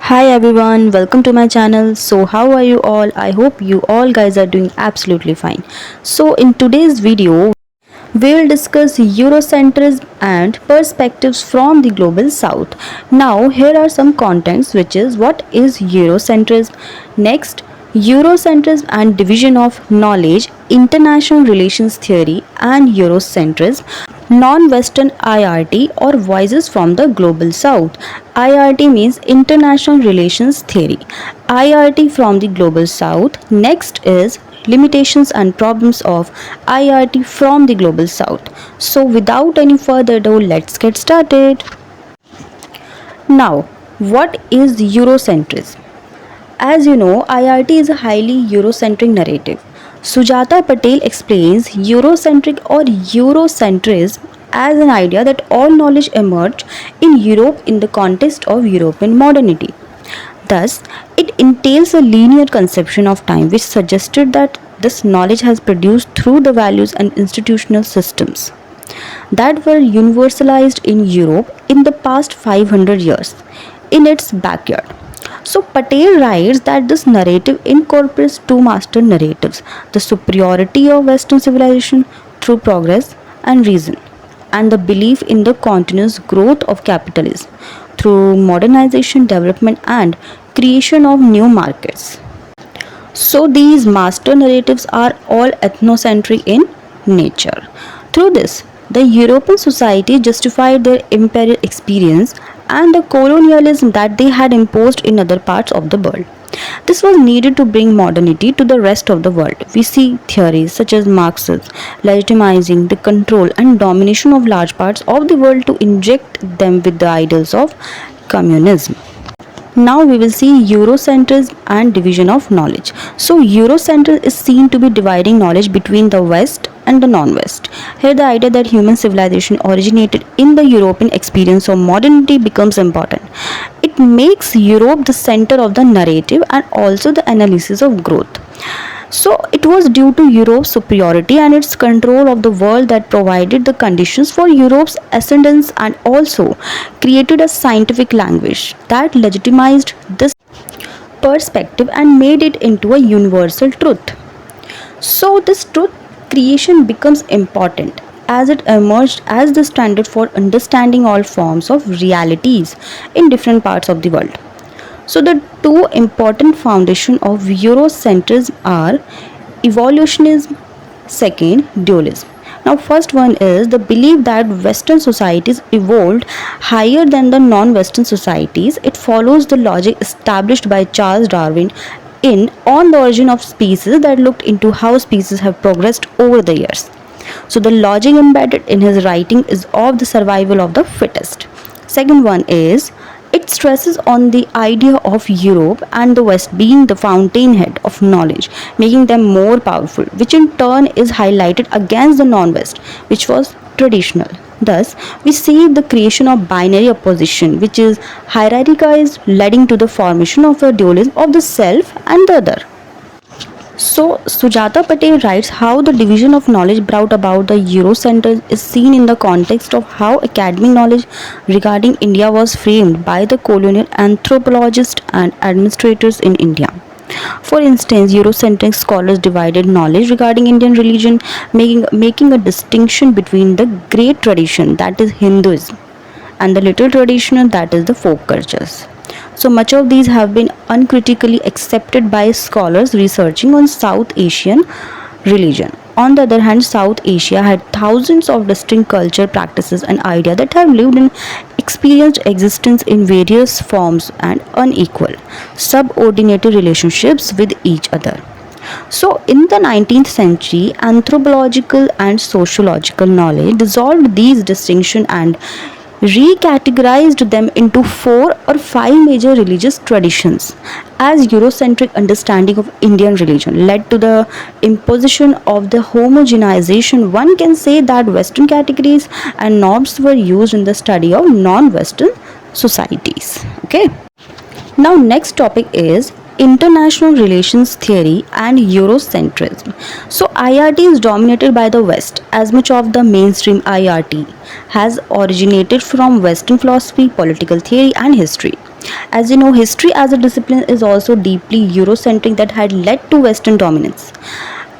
Hi everyone, welcome to my channel. So how are you all? I hope you all guys are doing absolutely fine. So in today's video, we'll discuss Eurocentrism and perspectives from the global south. Now here are some contents, which is what is Eurocentrism. Next, Eurocentrism and division of knowledge, international relations theory and Eurocentrism, non-Western IRT or voices from the global south. IRT means international relations theory. IRT from the global south. Next is limitations and problems of IRT from the global south. So without any further ado, let's get started. Now, what is Eurocentrism? As you know, IRT is a highly Eurocentric narrative. Sujata Patel explains Eurocentric or Eurocentrism as an idea that all knowledge emerged in Europe in the context of European modernity. Thus, it entails a linear conception of time which suggested that this knowledge has produced through the values and institutional systems that were universalized in Europe in the past 500 years in its backyard. So Patel writes that this narrative incorporates two master narratives: the superiority of Western civilization through progress and reason, and the belief in the continuous growth of capitalism through modernization, development, and creation of new markets. So these master narratives are all ethnocentric in nature. Through this, the European society justified their imperial experience and the colonialism that they had imposed in other parts of the world. This was needed to bring modernity to the rest of the world. We see theories such as Marxism legitimizing the control and domination of large parts of the world to inject them with the ideals of communism. Now we will see Eurocentrism and division of knowledge. So Eurocentrism is seen to be dividing knowledge between the West and the non-West. Here the idea that human civilization originated in the European experience of modernity becomes important. It makes Europe the center of the narrative and also the analysis of growth. So it was due to Europe's superiority and its control of the world that provided the conditions for Europe's ascendance and also created a scientific language that legitimized this perspective and made it into a universal truth. So this truth creation becomes important as it emerged as the standard for understanding all forms of realities in different parts of the world. So the two important foundations of Eurocentrism are evolutionism, second dualism. Now first one is the belief that Western societies evolved higher than the non-Western societies. It follows the logic established by Charles Darwin in On the Origin of Species that looked into how species have progressed over the years. So the logic embedded in his writing is of the survival of the fittest. Second one is it stresses on the idea of Europe and the West being the fountainhead of knowledge, making them more powerful, which in turn is highlighted against the non-West, which was traditional. Thus, we see the creation of binary opposition, which is hierarchized, leading to the formation of a dualism of the self and the other. So, Sujata Patel writes how the division of knowledge brought about the Eurocentrism is seen in the context of how academic knowledge regarding India was framed by the colonial anthropologists and administrators in India. For instance, Eurocentric scholars divided knowledge regarding Indian religion, making a distinction between the great tradition, that is Hinduism, and the little tradition, that is the folk cultures. So much of these have been uncritically accepted by scholars researching on South Asian religion. On the other hand, South Asia had thousands of distinct culture, practices and ideas that have lived in experienced existence in various forms and unequal, subordinated relationships with each other. So, in the 19th century, anthropological and sociological knowledge dissolved these distinctions and recategorized them into 4 or 5 major religious traditions. As Eurocentric understanding of Indian religion led to the imposition of the homogenization, one can say that Western categories and norms were used in the study of non-Western societies. Okay. Now next topic is international relations theory and Eurocentrism. So IRT is dominated by the West, as much of the mainstream IRT has originated from Western philosophy, political theory and history. As you know, history as a discipline is also deeply Eurocentric that had led to Western dominance.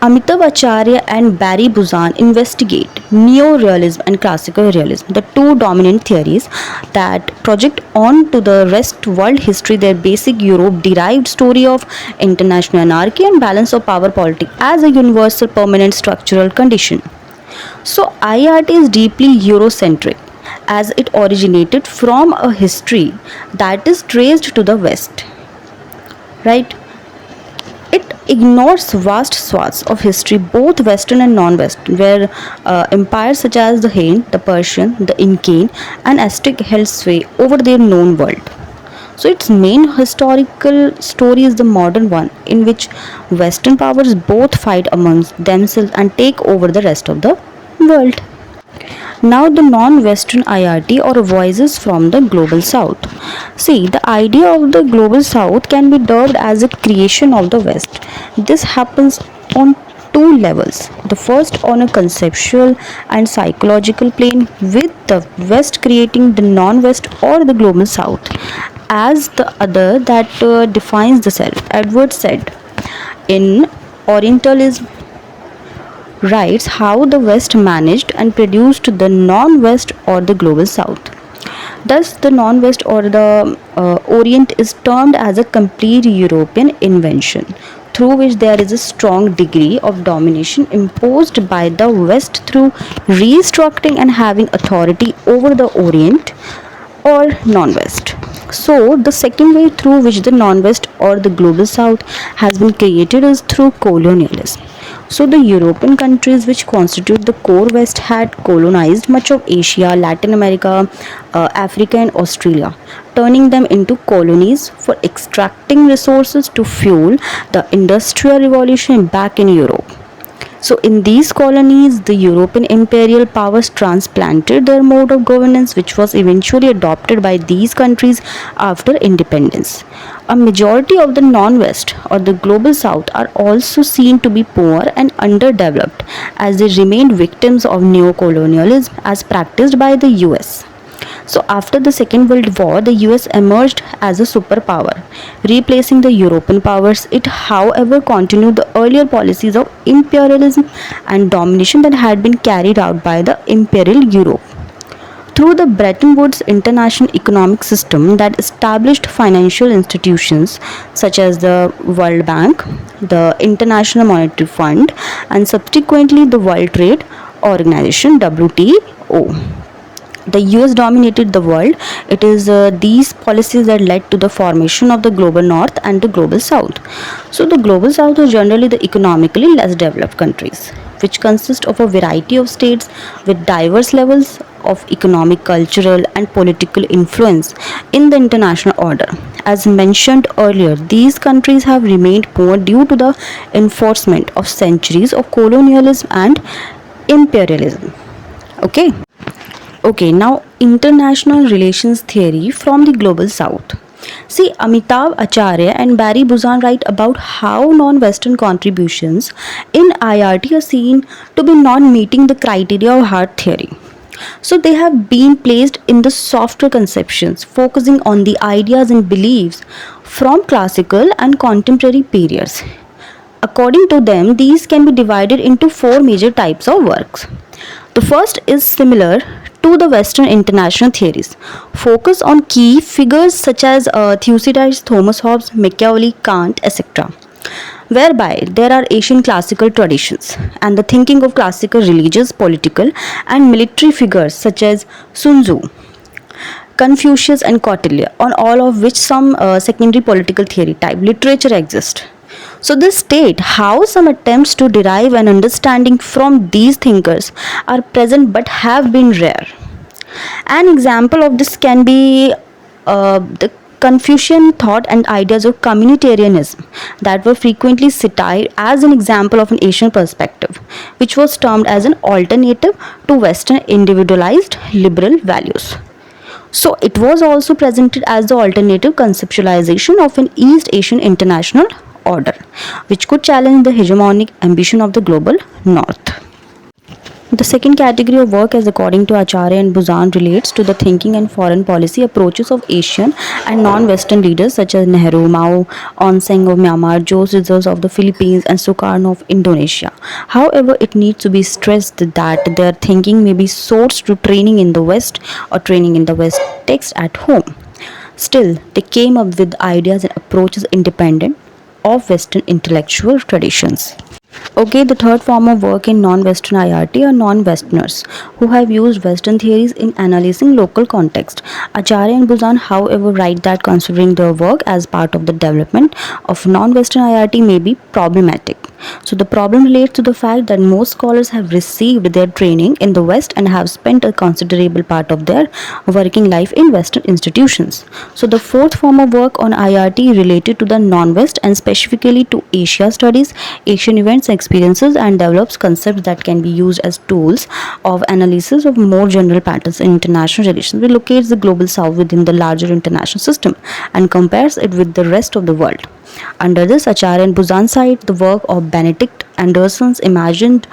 Amitav Acharya and Barry Buzan investigate neo-realism and classical realism, the two dominant theories that project onto the rest world history their basic Europe-derived story of international anarchy and balance of power politics as a universal permanent structural condition. So IRT is deeply Eurocentric as it originated from a history that is traced to the West, right? It ignores vast swaths of history, both Western and non-Western, where empires such as the Han, the Persian, the Incan, and Aztec held sway over their known world. So its main historical story is the modern one, in which Western powers both fight amongst themselves and take over the rest of the world. Now, the non Western IRT or voices from the global south. See, the idea of the global south can be dubbed as a creation of the West. This happens on two levels. The first, on a conceptual and psychological plane, with the West creating the non West or the global south, as the other that defines the self. Edward said in Orientalism writes how the West managed and produced the non-West or the global South. Thus, the non-West or the Orient is termed as a complete European invention, through which there is a strong degree of domination imposed by the West through restructuring and having authority over the Orient or non-West. So, the second way through which the non-West or the global South has been created is through colonialism. So, the European countries which constitute the core West had colonized much of Asia, Latin America, Africa, and Australia, turning them into colonies for extracting resources to fuel the Industrial Revolution back in Europe. So, in these colonies, the European imperial powers transplanted their mode of governance, which was eventually adopted by these countries after independence. A majority of the non West or the global South are also seen to be poor and underdeveloped as they remained victims of neocolonialism as practiced by the US. So, after the Second World War, the US emerged as a superpower, replacing the European powers. It, however, continued the earlier policies of imperialism and domination that had been carried out by the imperial Europe. Through the Bretton Woods international economic system that established financial institutions such as the World Bank, the International Monetary Fund, and subsequently the World Trade Organization WTO. The US dominated the world. It is these policies that led to the formation of the global north and the global south. So the global south is generally the economically less developed countries, which consist of a variety of states with diverse levels of economic, cultural, and political influence in the international order. As mentioned earlier, these countries have remained poor due to the enforcement of centuries of colonialism and imperialism. Okay, now international relations theory from the global south. See, Amitav Acharya and Barry Buzan write about how non-Western contributions in IRT are seen to be not meeting the criteria of hard theory. So they have been placed in the softer conceptions, focusing on the ideas and beliefs from classical and contemporary periods. According to them, these can be divided into four major types of works. The first is similar to the Western international theories, focus on key figures such as Thucydides, Thomas Hobbes, Machiavelli, Kant, etc., whereby there are Asian classical traditions and the thinking of classical religious, political, and military figures such as Sun Tzu, Confucius, and Kautilya, on all of which some secondary political theory type literature exists. So this state how some attempts to derive an understanding from these thinkers are present but have been rare. An example of this can be the Confucian thought and ideas of communitarianism that were frequently cited as an example of an Asian perspective, which was termed as an alternative to Western individualized liberal values. So it was also presented as the alternative conceptualization of an East Asian international order, which could challenge the hegemonic ambition of the global north. The second category of work, as according to Acharya and Buzan, relates to the thinking and foreign policy approaches of Asian and non-Western leaders such as Nehru, Mao, Aung San of Myanmar, Jose Rizal of the Philippines, and Sukarno of Indonesia. However, it needs to be stressed that their thinking may be sourced to training in the West or training in the West text at home. Still, they came up with ideas and approaches independent of Western intellectual traditions. Okay, the third form of work in non-Western IRT are non-Westerners who have used Western theories in analyzing local context. Acharya and Buzan, however, write that considering their work as part of the development of non-Western IRT may be problematic. So the problem relates to the fact that most scholars have received their training in the West and have spent a considerable part of their working life in Western institutions. So the fourth form of work on IRT related to the non-West and specifically to Asia studies, Asian events, experiences, and develops concepts that can be used as tools of analysis of more general patterns in international relations. It locates the global south within the larger international system and compares it with the rest of the world. Under this, Acharya and Buzan cite the work of Benedict Anderson's Imagined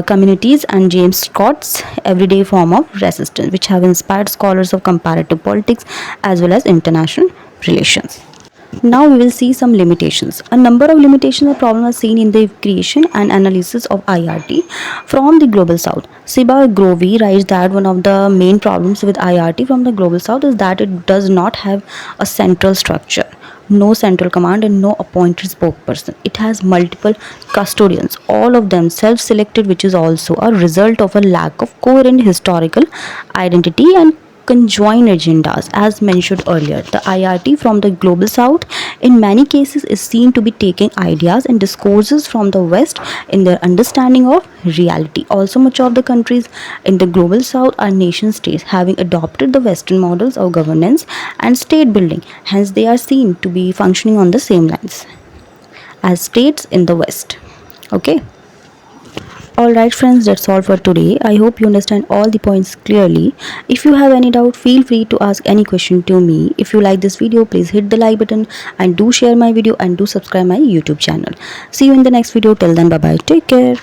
Communities and James Scott's Everyday Form of Resistance, which have inspired scholars of comparative politics as well as international relations. Now we will see some limitations. A number of limitations or problems are seen in the creation and analysis of IRT from the Global South. Siba Grovi writes that one of the main problems with IRT from the Global South is that it does not have a central structure, no central command, and no appointed spokesperson. It has multiple custodians, all of them self-selected, which is also a result of a lack of coherent historical identity and conjoined agendas. As mentioned earlier, the IRT from the Global South in many cases is seen to be taking ideas and discourses from the West in their understanding of reality. Also, much of the countries in the Global South are nation states having adopted the Western models of governance and state building. Hence, they are seen to be functioning on the same lines as states in the West. Okay. Alright friends, that's all for today. I hope you understand all the points clearly. If you have any doubt, feel free to ask any question to me. If you like this video, please hit the like button and do share my video and do subscribe my YouTube channel. See you in the next video. Till then, bye bye. Take care.